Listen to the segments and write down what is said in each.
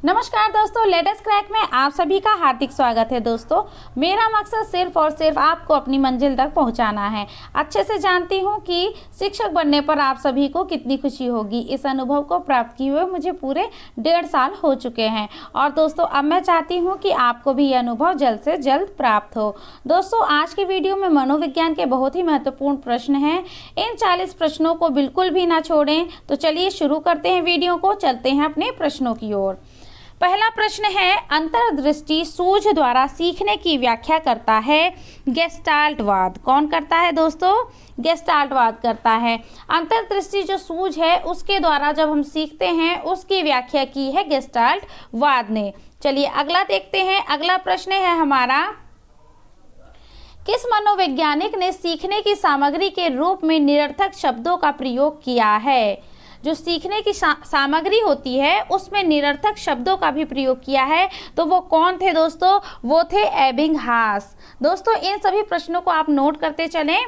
नमस्कार दोस्तों, latest crack में आप सभी का हार्दिक स्वागत है। दोस्तों, मेरा मकसद सिर्फ और सिर्फ आपको अपनी मंजिल तक पहुंचाना है। अच्छे से जानती हूं कि शिक्षक बनने पर आप सभी को कितनी खुशी होगी। इस अनुभव को प्राप्त किए हुए मुझे पूरे 1.5 साल हो चुके हैं और दोस्तों अब मैं चाहती हूं कि आपको भी यह अनुभव जल्द से जल्द प्राप्त हो। दोस्तों, आज की वीडियो में मनोविज्ञान के बहुत ही महत्वपूर्ण प्रश्न हैं। इन 40 प्रश्नों को बिल्कुल भी ना छोड़ें। तो चलिए शुरू करते हैं वीडियो को, चलते हैं अपने प्रश्नों की ओर। पहला प्रश्न है, अंतर्दृष्टि सूझ द्वारा सीखने की व्याख्या करता है गेस्टाल्टवाद। कौन करता है दोस्तों? गेस्टाल्टवाद करता है। अंतर्दृष्टि जो सूझ है उसके द्वारा जब हम सीखते हैं उसकी व्याख्या की है गेस्टाल्टवाद ने। चलिए अगला देखते हैं। अगला प्रश्न है हमारा, किस मनोवैज्ञानिक ने सीखने की सामग्री के रूप में निरर्थक शब्दों का प्रयोग किया है? जो सीखने की सामग्री होती है उसमें निरर्थक शब्दों का भी प्रयोग किया है। तो वो कौन थे दोस्तों? वो थे एबिंगहास। दोस्तों, इन सभी प्रश्नों को आप नोट करते चलें,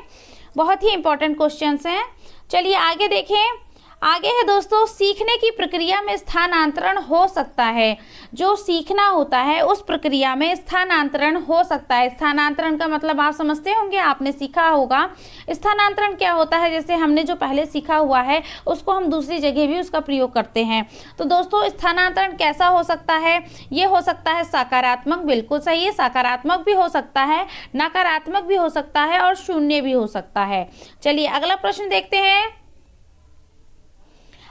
बहुत ही इंपॉर्टेंट क्वेश्चंस हैं। चलिए आगे देखें। आगे है दोस्तों, सीखने की प्रक्रिया में स्थानांतरण हो सकता है। जो सीखना होता है उस प्रक्रिया में स्थानांतरण हो सकता है। स्थानांतरण का मतलब आप समझते होंगे, आपने सीखा होगा। स्थानांतरण क्या होता है? जैसे हमने जो पहले सीखा हुआ है उसको हम दूसरी जगह भी उसका प्रयोग करते हैं। तो दोस्तों, स्थानांतरण कैसा हो सकता है? ये हो सकता है सकारात्मक, बिल्कुल सही है। सकारात्मक भी हो सकता है, नकारात्मक भी हो सकता है और शून्य भी हो सकता है। चलिए अगला प्रश्न देखते हैं।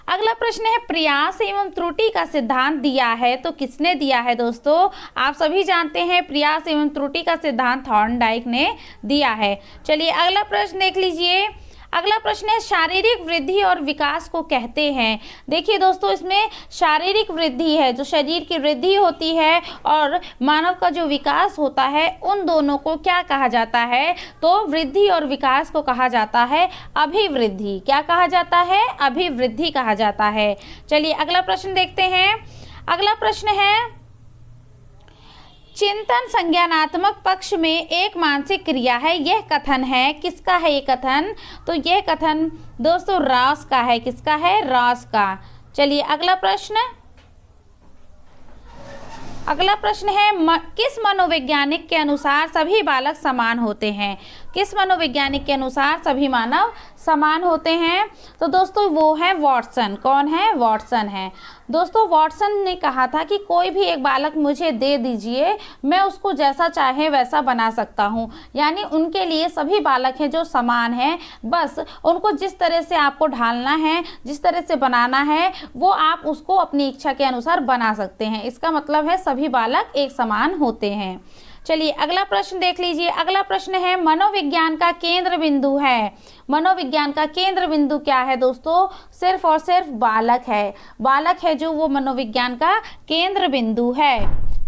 अगला प्रश्न है, प्रयास एवं त्रुटि का सिद्धांत दिया है तो किसने दिया है? दोस्तों, आप सभी जानते हैं प्रयास एवं त्रुटि का सिद्धांत थॉर्नडाइक ने दिया है। चलिए अगला प्रश्न देख लीजिए। अगला प्रश्न है, शारीरिक वृद्धि और विकास को कहते हैं। देखिए दोस्तों, इसमें शारीरिक वृद्धि है, जो शरीर की वृद्धि होती है, और मानव का जो विकास होता है, उन दोनों को क्या कहा जाता है? तो वृद्धि और विकास को कहा जाता है अभिवृद्धि। क्या कहा जाता है? अभिवृद्धि कहा जाता है। चलिए अगला प्रश्न देखते हैं। अगला प्रश्न है, चिंतन संज्ञानात्मक पक्ष में एक मानसिक क्रिया है, यह कथन है। किसका है ये कथन? तो यह कथन दोस्तों रॉस का है। किसका है? रॉस का। चलिए अगला प्रश्न। अगला प्रश्न है, किस मनोवैज्ञानिक के अनुसार सभी बालक समान होते हैं? किस मनोवैज्ञानिक के अनुसार सभी मानव समान होते हैं? तो दोस्तों वो है वॉटसन। कौन है? वॉटसन है। दोस्तों, वॉटसन ने कहा था कि कोई भी एक बालक मुझे दे दीजिए, मैं उसको जैसा चाहे वैसा बना सकता हूँ। यानी उनके लिए सभी बालक हैं जो समान हैं, बस उनको जिस तरह से आपको ढालना है, जिस तरह से बनाना है, वो आप उसको अपनी इच्छा के अनुसार बना सकते हैं। इसका मतलब है सभी बालक एक समान होते हैं। चलिए अगला प्रश्न देख लीजिए। अगला प्रश्न है, मनोविज्ञान का केंद्र बिंदु है। मनोविज्ञान का केंद्र बिंदु क्या है दोस्तों? सिर्फ और सिर्फ बालक है। बालक है जो वो मनोविज्ञान का केंद्र बिंदु है।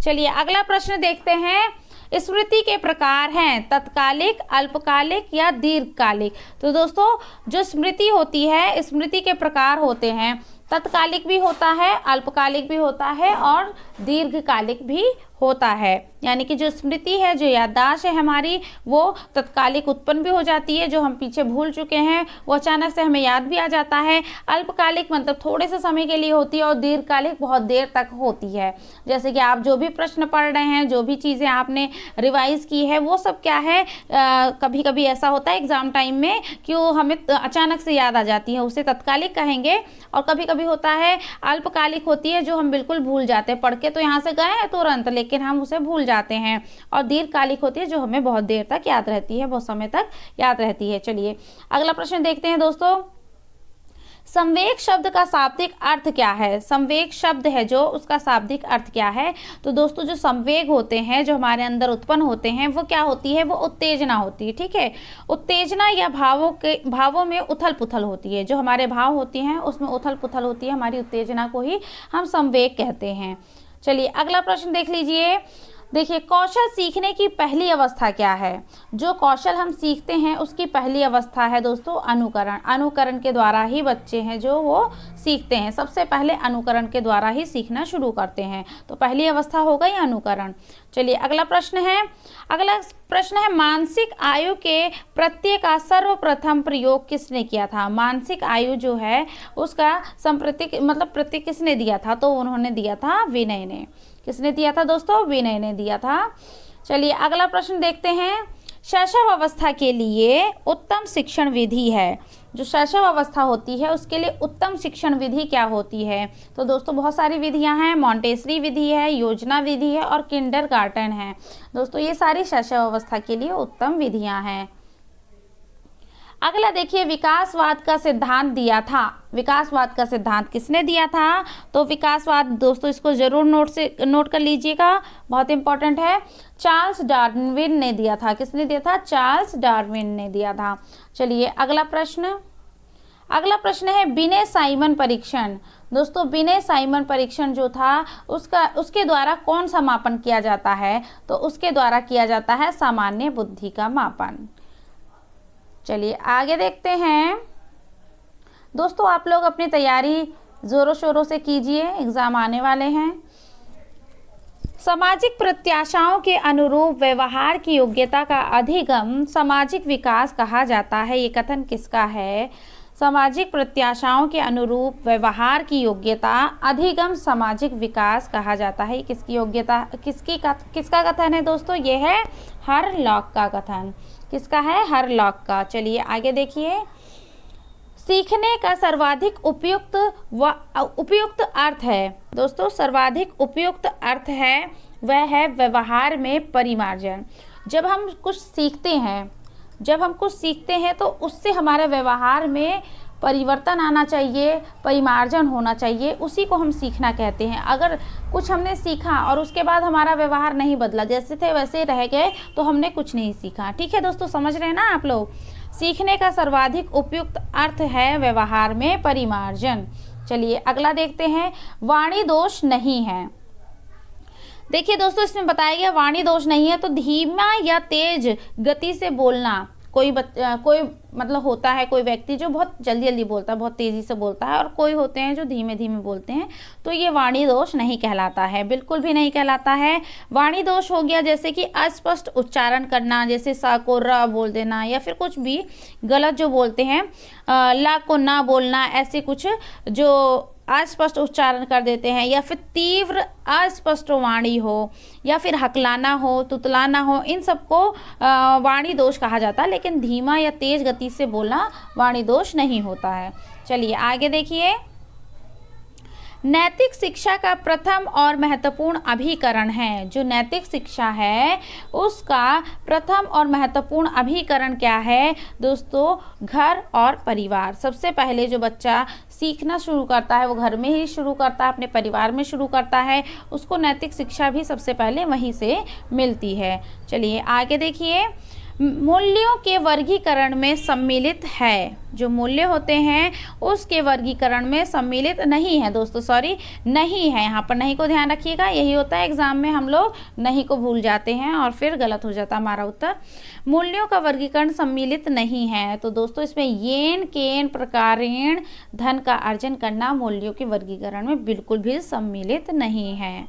चलिए अगला प्रश्न देखते हैं। स्मृति के प्रकार हैं तत्कालिक, अल्पकालिक या दीर्घकालिक। तो दोस्तों, जो स्मृति होती है, स्मृति के प्रकार होते हैं। तत्कालिक भी होता है, अल्पकालिक भी होता है और दीर्घकालिक भी होता है। यानी कि जो स्मृति है, जो याददाश्त है हमारी, वो तत्कालिक उत्पन्न भी हो जाती है। जो हम पीछे भूल चुके हैं वो अचानक से हमें याद भी आ जाता है। अल्पकालिक मतलब थोड़े से समय के लिए होती है और दीर्घकालिक बहुत देर तक होती है। जैसे कि आप जो भी प्रश्न पढ़ रहे हैं, जो भी चीज़ें आपने रिवाइज की है, वो सब क्या है, कभी कभी ऐसा होता है एग्जाम टाइम में कि वो हमें अचानक से याद आ जाती है, उसे तत्कालिक कहेंगे। और कभी कभी होता है अल्पकालिक होती है, जो हम बिल्कुल भूल जाते हैं। पढ़ के तो यहाँ से गए हैं तुरंत, लेकिन हम उसे भूल जाते हैं। और दीर्घकालिक होती है, जो हमें बहुत देर तक याद रहती है, बहुत समय तक याद रहती है। चलिए अगला प्रश्न देखते हैं दोस्तों। संवेग शब्द का शाब्दिक अर्थ क्या है? संवेग शब्द है जो, उसका शाब्दिक अर्थ क्या है? तो दोस्तों, जो संवेग होते हैं, जो हमारे अंदर उत्पन्न होते हैं, वो क्या होती है? वो उत्तेजना होती है। ठीक है, उत्तेजना या भावों में उथल पुथल होती है। जो हमारे भाव होती हैं उसमें उथल पुथल होती है, हमारी उत्तेजना को ही हम संवेग कहते हैं। चलिए अगला प्रश्न देख लीजिए। देखिए, कौशल सीखने की पहली अवस्था क्या है? जो कौशल हम सीखते हैं उसकी पहली अवस्था है दोस्तों अनुकरण। अनुकरण के द्वारा ही बच्चे हैं जो वो सीखते हैं। सबसे पहले अनुकरण के द्वारा ही सीखना शुरू करते हैं। तो पहली अवस्था हो गई अनुकरण। चलिए अगला प्रश्न है मानसिक आयु के प्रत्यय का सर्वप्रथम प्रयोग किसने किया था? मानसिक आयु जो है उसका प्रत्यय किसने दिया था? तो उन्होंने दिया था विनय ने। किसने दिया था दोस्तों? विनय ने दिया था। चलिए अगला प्रश्न देखते हैं। शैशव अवस्था के लिए उत्तम शिक्षण विधि है। जो शैशव अवस्था होती है उसके लिए उत्तम शिक्षण विधि क्या होती है? तो दोस्तों बहुत सारी विधियां हैं। मॉन्टेसरी विधि है, योजना विधि है और किंडरगार्टन है। दोस्तों ये सारी शैशव अवस्था के लिए उत्तम विधियां हैं। अगला देखिए, विकासवाद का सिद्धांत दिया था। विकासवाद का सिद्धांत किसने दिया था? तो विकासवाद दोस्तों इसको जरूर नोट कर लीजिएगा, बहुत इंपॉर्टेंट है। चार्ल्स डार्विन ने दिया था। किसने दिया था? चार्ल्स डार्विन ने दिया था। चलिए अगला प्रश्न है बिने साइमन परीक्षण। दोस्तों बिने साइमन परीक्षण जो था उसके द्वारा कौन सा मापन किया जाता है? तो उसके द्वारा किया जाता है सामान्य बुद्धि का मापन। चलिए आगे देखते हैं। दोस्तों आप लोग अपनी तैयारी जोरों शोरों से कीजिए, एग्जाम आने वाले हैं। सामाजिक प्रत्याशाओं के अनुरूप व्यवहार की योग्यता का अधिगम सामाजिक विकास कहा जाता है। ये कथन किसका है? सामाजिक प्रत्याशाओं के अनुरूप व्यवहार की योग्यता अधिगम सामाजिक विकास कहा जाता है। किसकी योग्यता, किसका कथन है दोस्तों? ये है हरलॉक का कथन। किसका है? हरलॉक का। चलिए आगे देखिए। सीखने का सर्वाधिक उपयुक्त अर्थ है। दोस्तों सर्वाधिक उपयुक्त अर्थ है वह है व्यवहार में परिमार्जन। जब हम कुछ सीखते हैं तो उससे हमारे व्यवहार में परिवर्तन आना चाहिए, परिमार्जन होना चाहिए, उसी को हम सीखना कहते हैं। अगर कुछ हमने सीखा और उसके बाद हमारा व्यवहार नहीं बदला, जैसे थे वैसे रह गए, तो हमने कुछ नहीं सीखा। ठीक है दोस्तों, समझ रहे हैं ना आप लोग? सीखने का सर्वाधिक उपयुक्त अर्थ है व्यवहार में परिमार्जन। चलिए अगला देखते हैं। वाणी दोष नहीं है। देखिए दोस्तों इसमें बताया गया वाणी दोष नहीं है, तो धीमा या तेज गति से बोलना। कोई मतलब होता है कोई व्यक्ति जो बहुत जल्दी बोलता है, बहुत तेज़ी से बोलता है, और कोई होते हैं जो धीमे धीमे बोलते हैं, तो ये वाणी दोष नहीं कहलाता है, बिल्कुल भी नहीं कहलाता है। वाणी दोष हो गया जैसे कि अस्पष्ट उच्चारण करना, जैसे सा को र बोल देना, या फिर कुछ भी गलत जो बोलते हैं, ला को ना बोलना, ऐसे कुछ जो अस्पष्ट उच्चारण कर देते हैं, या फिर तीव्र अस्पष्ट वाणी हो, या फिर हकलाना हो, तुतलाना हो, इन सबको वाणी दोष कहा जाता है। लेकिन धीमा या तेज गति से बोलना वाणी दोष नहीं होता है। चलिए आगे देखिए। नैतिक शिक्षा का प्रथम और महत्वपूर्ण अभिकरण है। जो नैतिक शिक्षा है उसका प्रथम और महत्वपूर्ण अभिकरण क्या है दोस्तों? घर और परिवार। सबसे पहले जो बच्चा सीखना शुरू करता है वो घर में ही शुरू करता है, अपने परिवार में शुरू करता है, उसको नैतिक शिक्षा भी सबसे पहले वहीं से मिलती है। चलिए आगे देखिए। मूल्यों के वर्गीकरण में सम्मिलित है। जो मूल्य होते हैं उसके वर्गीकरण में सम्मिलित नहीं है दोस्तों, नहीं है। यहाँ पर नहीं को ध्यान रखिएगा, यही होता है एग्जाम में हम लोग नहीं को भूल जाते हैं और फिर गलत हो जाता हमारा उत्तर। मूल्यों का वर्गीकरण सम्मिलित नहीं है, तो दोस्तों इसमें येन केन प्रकारेण धन का अर्जन करना मूल्यों के वर्गीकरण में बिल्कुल भी सम्मिलित नहीं है।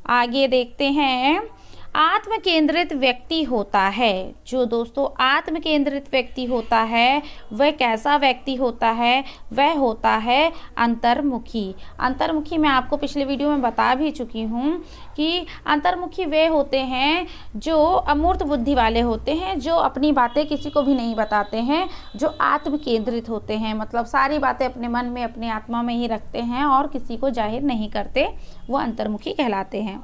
आगे देखते हैं। आत्म केंद्रित व्यक्ति होता है। जो दोस्तों आत्म केंद्रित व्यक्ति होता है वह कैसा व्यक्ति होता है? वह होता है अंतर्मुखी। अंतर्मुखी मैं आपको पिछले वीडियो में बता भी चुकी हूँ कि अंतर्मुखी वे होते हैं जो अमूर्त बुद्धि वाले होते हैं, जो अपनी बातें किसी को भी नहीं बताते हैं, जो आत्म केंद्रित होते हैं, मतलब सारी बातें अपने मन में, अपनी आत्मा में ही रखते हैं और किसी को जाहिर नहीं करते, वो अंतर्मुखी कहलाते हैं।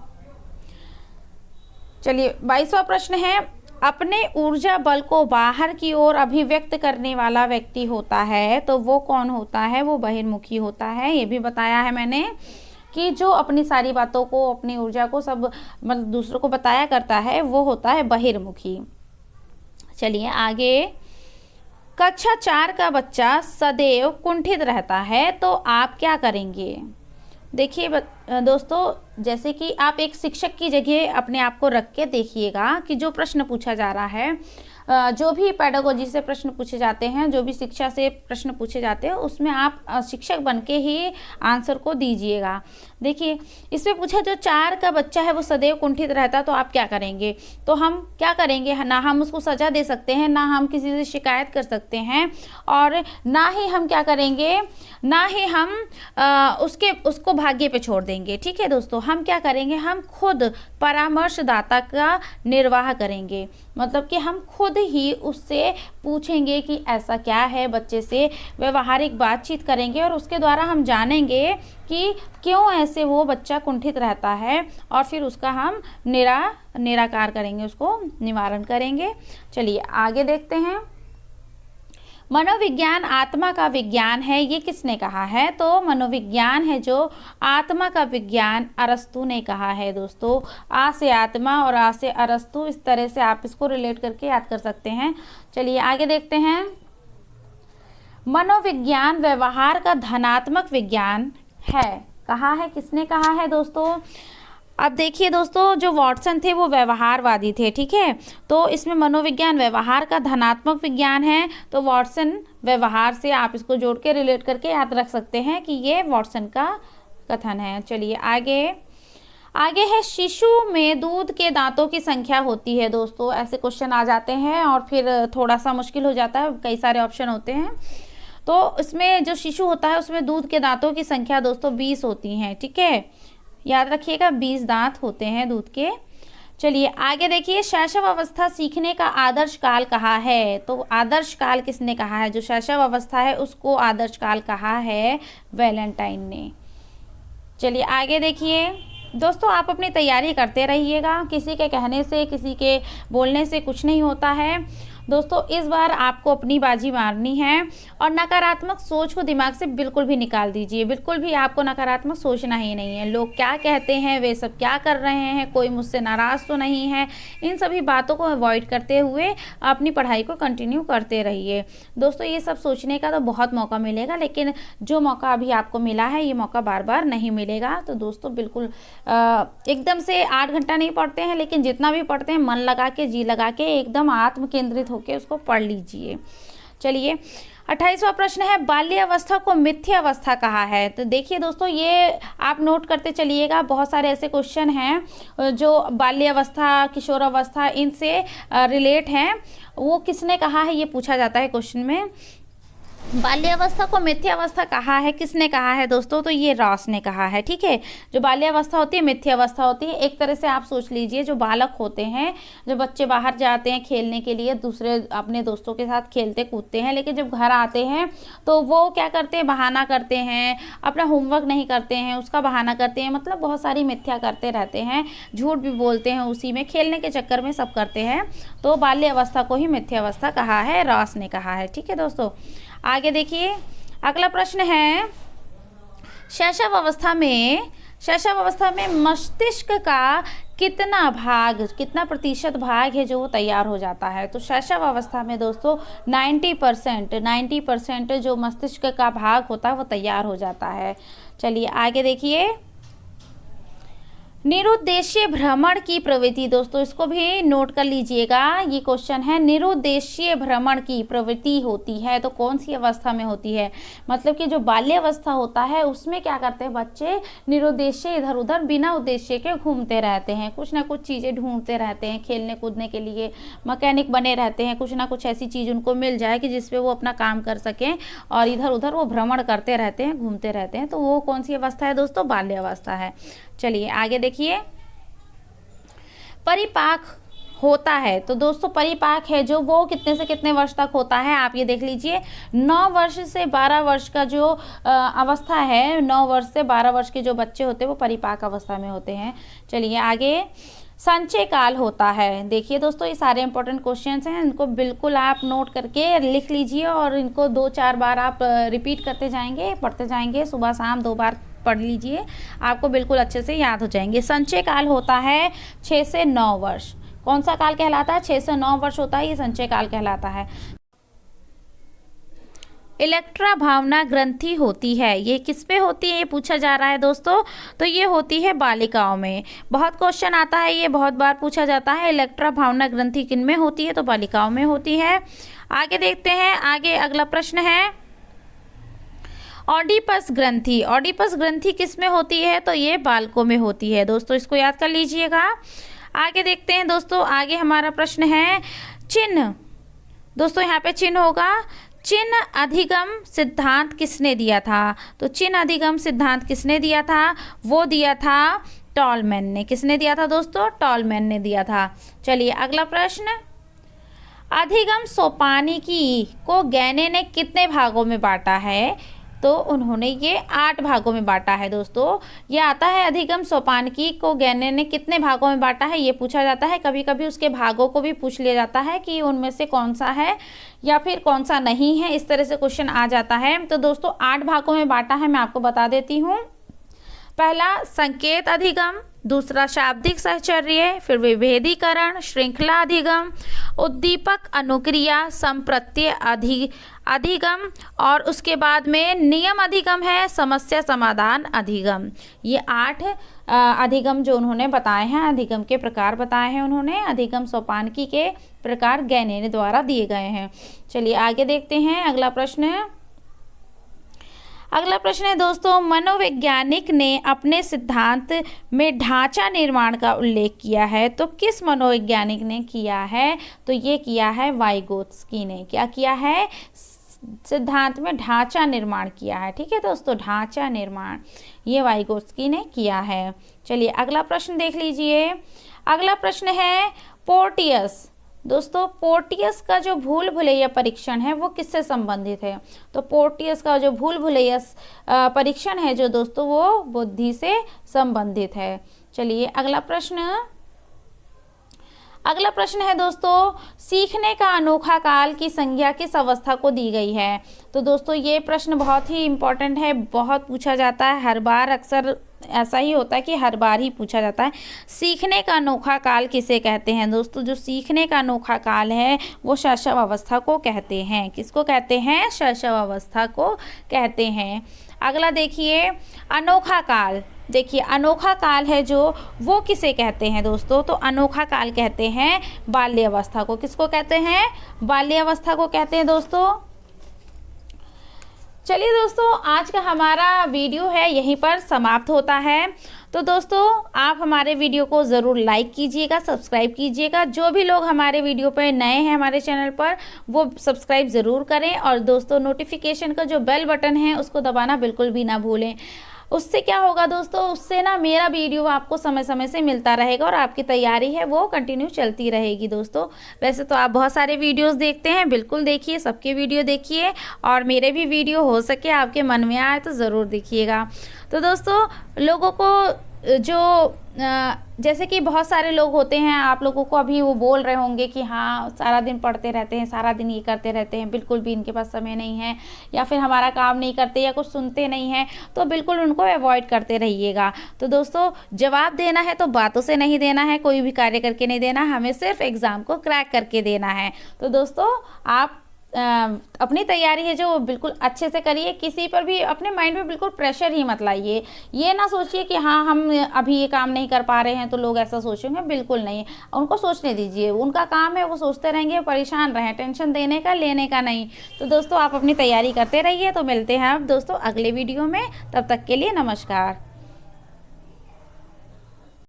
चलिए 22वां प्रश्न है। अपने ऊर्जा बल को बाहर की ओर अभिव्यक्त करने वाला व्यक्ति होता है, तो वो कौन होता है? वो बहिर्मुखी होता है। ये भी बताया है मैंने कि जो अपनी सारी बातों को, अपनी ऊर्जा को सब मतलब दूसरों को बताया करता है, वो होता है बहिर्मुखी। चलिए आगे। कक्षा 4 का बच्चा सदैव कुंठित रहता है, तो आप क्या करेंगे? देखिए दोस्तों, जैसे कि आप एक शिक्षक की जगह अपने आप को रख के देखिएगा कि जो प्रश्न पूछा जा रहा है, जो भी पेडागोजी से प्रश्न पूछे जाते हैं, जो भी शिक्षा से प्रश्न पूछे जाते हैं, उसमें आप शिक्षक बन के ही आंसर को दीजिएगा। देखिए इसमें पूछा जो 4 का बच्चा है वो सदैव कुंठित रहता है तो आप क्या करेंगे। तो हम क्या करेंगे, ना हम उसको सजा दे सकते हैं, ना हम किसी से शिकायत कर सकते हैं, और ना ही हम क्या करेंगे, ना ही हम उसको भाग्य पे छोड़ देंगे। ठीक है दोस्तों, हम क्या करेंगे, हम खुद परामर्शदाता का निर्वाह करेंगे। मतलब कि हम खुद ही उससे पूछेंगे कि ऐसा क्या है, बच्चे से व्यवहारिक बातचीत करेंगे और उसके द्वारा हम जानेंगे कि क्यों ऐसे वो बच्चा कुंठित रहता है, और फिर उसका हम निराकार करेंगे, उसको निवारण करेंगे। चलिए आगे देखते हैं। मनोविज्ञान आत्मा का विज्ञान है, ये किसने कहा है। तो मनोविज्ञान है जो आत्मा का विज्ञान अरस्तु ने कहा है दोस्तों। आ से आत्मा और आ से अरस्तु, इस तरह से आप इसको रिलेट करके याद कर सकते हैं। चलिए आगे देखते हैं। मनोविज्ञान व्यवहार का धनात्मक विज्ञान है, कहा है, किसने कहा है दोस्तों। अब देखिए दोस्तों, जो वॉटसन थे वो व्यवहारवादी थे। ठीक है, तो इसमें मनोविज्ञान व्यवहार का धनात्मक विज्ञान है, तो वॉटसन व्यवहार से आप इसको जोड़ के रिलेट करके याद रख सकते हैं कि ये वॉटसन का कथन है। चलिए आगे है, शिशु में दूध के दांतों की संख्या होती है दोस्तों। ऐसे क्वेश्चन आ जाते हैं और फिर थोड़ा सा मुश्किल हो जाता है, कई सारे ऑप्शन होते हैं। तो इसमें जो शिशु होता है उसमें दूध के दांतों की संख्या दोस्तों 20 होती हैं। ठीक है, याद रखिएगा 20 दांत होते हैं दूध के। चलिए आगे देखिए, शैशव अवस्था सीखने का आदर्श काल कहा है। तो आदर्श काल किसने कहा है, जो शैशव अवस्था है उसको आदर्श काल कहा है वैलेंटाइन ने। चलिए आगे देखिए दोस्तों, आप अपनी तैयारी करते रहिएगा, किसी के कहने से, किसी के बोलने से कुछ नहीं होता है दोस्तों। इस बार आपको अपनी बाजी मारनी है और नकारात्मक सोच को दिमाग से बिल्कुल भी निकाल दीजिए। बिल्कुल भी आपको नकारात्मक सोचना ही नहीं है। लोग क्या कहते हैं, वे सब क्या कर रहे हैं, कोई मुझसे नाराज़ तो नहीं है, इन सभी बातों को अवॉइड करते हुए अपनी पढ़ाई को कंटिन्यू करते रहिए दोस्तों। ये सब सोचने का तो बहुत मौका मिलेगा, लेकिन जो मौका अभी आपको मिला है ये मौका बार बार नहीं मिलेगा। तो दोस्तों बिल्कुल एकदम से 8 घंटा नहीं पढ़ते हैं, लेकिन जितना भी पढ़ते हैं मन लगा के, जी लगा के, एकदम आत्म केंद्रित होके उसको पढ़ लीजिए। चलिए 28वां प्रश्न है, बाल्य अवस्था को मिथ्या अवस्था कहा है। तो देखिए दोस्तों, ये आप नोट करते चलिएगा, बहुत सारे ऐसे क्वेश्चन हैं जो बाल्य अवस्था, किशोर अवस्था, इनसे रिलेट हैं। वो किसने कहा है ये पूछा जाता है क्वेश्चन में। बाल्यावस्था को मिथ्या अवस्था कहा है, किसने कहा है दोस्तों। तो ये रॉस ने कहा है। ठीक है, जो बाल्यावस्था होती है मिथ्या अवस्था होती है। एक तरह से आप सोच लीजिए, जो बालक होते हैं, जो बच्चे बाहर जाते हैं खेलने के लिए, दूसरे अपने दोस्तों के साथ खेलते कूदते हैं, लेकिन जब घर आते हैं तो वो क्या करते हैं, बहाना करते हैं, अपना होमवर्क नहीं करते हैं, उसका बहाना करते हैं, मतलब बहुत सारी मिथ्या करते रहते हैं, झूठ भी बोलते हैं, उसी में खेलने के चक्कर में सब करते हैं। तो बाल्य अवस्था को ही मिथ्या अवस्था कहा है, रॉस ने कहा है। ठीक है दोस्तों, आगे देखिए अगला प्रश्न है, शैशव अवस्था में मस्तिष्क का कितना प्रतिशत भाग है जो वो तैयार हो जाता है। तो शैशव अवस्था में दोस्तों 90% जो मस्तिष्क का भाग होता है वो तैयार हो जाता है। चलिए आगे देखिए, निरुद्देश्य भ्रमण की प्रवृत्ति, दोस्तों इसको भी नोट कर लीजिएगा, ये क्वेश्चन है। निरुद्देश्य भ्रमण की प्रवृत्ति होती है तो कौन सी अवस्था में होती है। मतलब कि जो बाल्य अवस्था होता है उसमें क्या करते हैं बच्चे, निरुद्देश्य इधर उधर बिना उद्देश्य के घूमते रहते हैं, कुछ ना कुछ चीज़ें ढूंढते रहते हैं खेलने कूदने के लिए, मैकेनिक बने रहते हैं, कुछ ना कुछ ऐसी चीज़ उनको मिल जाए कि जिसपे वो अपना काम कर सकें, और इधर उधर वो भ्रमण करते रहते हैं, घूमते रहते हैं। तो वो कौन सी अवस्था है दोस्तों, बाल्य अवस्था है। चलिए आगे देखिए, परिपाक होता है। तो दोस्तों परिपाक है जो वो कितने से कितने वर्ष तक होता है, आप ये देख लीजिए। 9 वर्ष से 12 वर्ष का जो अवस्था है, 9 वर्ष से 12 वर्ष के जो बच्चे होते हैं वो परिपाक अवस्था में होते हैं। चलिए आगे, संचय काल होता है। देखिए दोस्तों, ये सारे इंपॉर्टेंट क्वेश्चंस हैं, इनको बिल्कुल आप नोट करके लिख लीजिए और इनको 2-4 बार आप रिपीट करते जाएंगे, पढ़ते जाएंगे, सुबह शाम 2 बार पढ़ लीजिए, आपको बिल्कुल अच्छे से याद हो जाएंगे। संचय काल होता है 6 से 9 वर्ष। कौन सा काल कहलाता है, 6 से 9 वर्ष होता है, ये संचय काल कहलाता है। इलेक्ट्रा भावना ग्रंथि होती है, ये किस पे होती है ये पूछा जा रहा है दोस्तों। तो ये होती है बालिकाओं में। बहुत क्वेश्चन आता है, ये बहुत बार पूछा जाता है, इलेक्ट्रा भावना ग्रंथि किन में होती है, तो बालिकाओं में होती है। आगे देखते हैं, आगे अगला प्रश्न है ऑडिपस ग्रंथि। ऑडिपस ग्रंथि किस में होती है, तो ये बालकों में होती है दोस्तों, इसको याद कर लीजिएगा। आगे देखते हैं दोस्तों, आगे हमारा प्रश्न है चिन्ह। दोस्तों यहाँ पे चिन्ह होगा, चिन्ह अधिगम सिद्धांत किसने दिया था, तो चिन्ह अधिगम सिद्धांत किसने दिया था, वो दिया था टॉलमैन ने। किसने दिया था दोस्तों, टॉलमैन ने दिया था। चलिए अगला प्रश्न, अधिगम सोपानिकी को गैने ने कितने भागों में बांटा है, तो उन्होंने ये 8 भागों में बांटा है दोस्तों। ये आता है अधिगम सोपानिकी को गैने ने कितने भागों में बांटा है, ये पूछा जाता है। कभी कभी उसके भागों को भी पूछ लिया जाता है कि उनमें से कौन सा है या फिर कौन सा नहीं है, इस तरह से क्वेश्चन आ जाता है। तो दोस्तों 8 भागों में बांटा है, मैं आपको बता देती हूँ। पहला संकेत अधिगम, दूसरा शाब्दिक सहचर्य, फिर विभेदीकरण, श्रृंखला अधिगम, उद्दीपक अनुक्रिया, संप्रत्यय अधिगम, और उसके बाद में नियम अधिगम है, समस्या समाधान अधिगम। ये 8 अधिगम जो उन्होंने बताए हैं, अधिगम के प्रकार बताए हैं उन्होंने, अधिगम सोपानिकी के प्रकार गैने द्वारा दिए गए हैं। चलिए आगे देखते हैं, अगला प्रश्न है, अगला प्रश्न है दोस्तों, मनोवैज्ञानिक ने अपने सिद्धांत में ढांचा निर्माण का उल्लेख किया है, तो किस मनोवैज्ञानिक ने किया है, तो ये किया है वाइगोत्स्की ने। क्या किया है, सिद्धांत में ढांचा निर्माण किया है। ठीक है दोस्तों, ढांचा निर्माण ये वाइगोत्स्की ने किया है। चलिए अगला प्रश्न देख लीजिए, अगला प्रश्न है पोर्टियस। दोस्तों पोर्टियस का जो भूल भुलैया परीक्षण है वो किससे संबंधित है, तो पोर्टियस का जो भूल भुलैया परीक्षण है जो दोस्तों वो बुद्धि से संबंधित है। चलिए अगला प्रश्न, अगला प्रश्न है दोस्तों, सीखने का अनोखा काल की संज्ञा किस अवस्था को दी गई है, तो दोस्तों ये प्रश्न बहुत ही इम्पोर्टेंट है, बहुत पूछा जाता है हर बार, अक्सर ऐसा ही होता है कि हर बार ही पूछा जाता है। सीखने का अनोखा काल किसे कहते हैं दोस्तों, जो सीखने का अनोखा काल है वो शैशव अवस्था को कहते हैं। किसको कहते हैं, शैशव अवस्था को कहते हैं। अगला देखिए अनोखा काल, देखिए अनोखा काल है जो वो किसे कहते हैं दोस्तों, तो अनोखा काल कहते हैं बाल्य अवस्था को। किसको कहते हैं, बाल्य अवस्था को कहते हैं दोस्तों। चलिए दोस्तों आज का हमारा वीडियो है यहीं पर समाप्त होता है। तो दोस्तों आप हमारे वीडियो को ज़रूर लाइक कीजिएगा, सब्सक्राइब कीजिएगा। जो भी लोग हमारे वीडियो पर नए हैं हमारे चैनल पर वो सब्सक्राइब ज़रूर करें, और दोस्तों नोटिफिकेशन का जो बेल बटन है उसको दबाना बिल्कुल भी ना भूलें। उससे क्या होगा दोस्तों, उससे ना मेरा वीडियो आपको समय समय से मिलता रहेगा और आपकी तैयारी है वो कंटिन्यू चलती रहेगी दोस्तों। वैसे तो आप बहुत सारे वीडियोस देखते हैं, बिल्कुल देखिए, सबके वीडियो देखिए, और मेरे भी वीडियो हो सके आपके मन में आए तो ज़रूर देखिएगा। तो दोस्तों लोगों को जो जैसे कि बहुत सारे लोग होते हैं, आप लोगों को अभी वो बोल रहे होंगे कि हाँ सारा दिन पढ़ते रहते हैं, सारा दिन ये करते रहते हैं, बिल्कुल भी इनके पास समय नहीं है, या फिर हमारा काम नहीं करते या कुछ सुनते नहीं हैं, तो बिल्कुल उनको अवॉइड करते रहिएगा। तो दोस्तों जवाब देना है तो बातों से नहीं देना है, कोई भी कार्य करके नहीं देना, हमें सिर्फ एग्ज़ाम को क्रैक करके देना है। तो दोस्तों आप अपनी तैयारी है जो बिल्कुल अच्छे से करिए, किसी पर भी अपने माइंड में बिल्कुल प्रेशर ही मत लाइए। ये ना सोचिए कि हाँ हम अभी ये काम नहीं कर पा रहे हैं तो लोग ऐसा सोचेंगे, बिल्कुल नहीं, उनको सोचने दीजिए, उनका काम है वो सोचते रहेंगे, परेशान रहें, टेंशन देने का लेने का नहीं। तो दोस्तों आप अपनी तैयारी करते रहिए। तो मिलते हैं अब दोस्तों अगले वीडियो में, तब तक के लिए नमस्कार।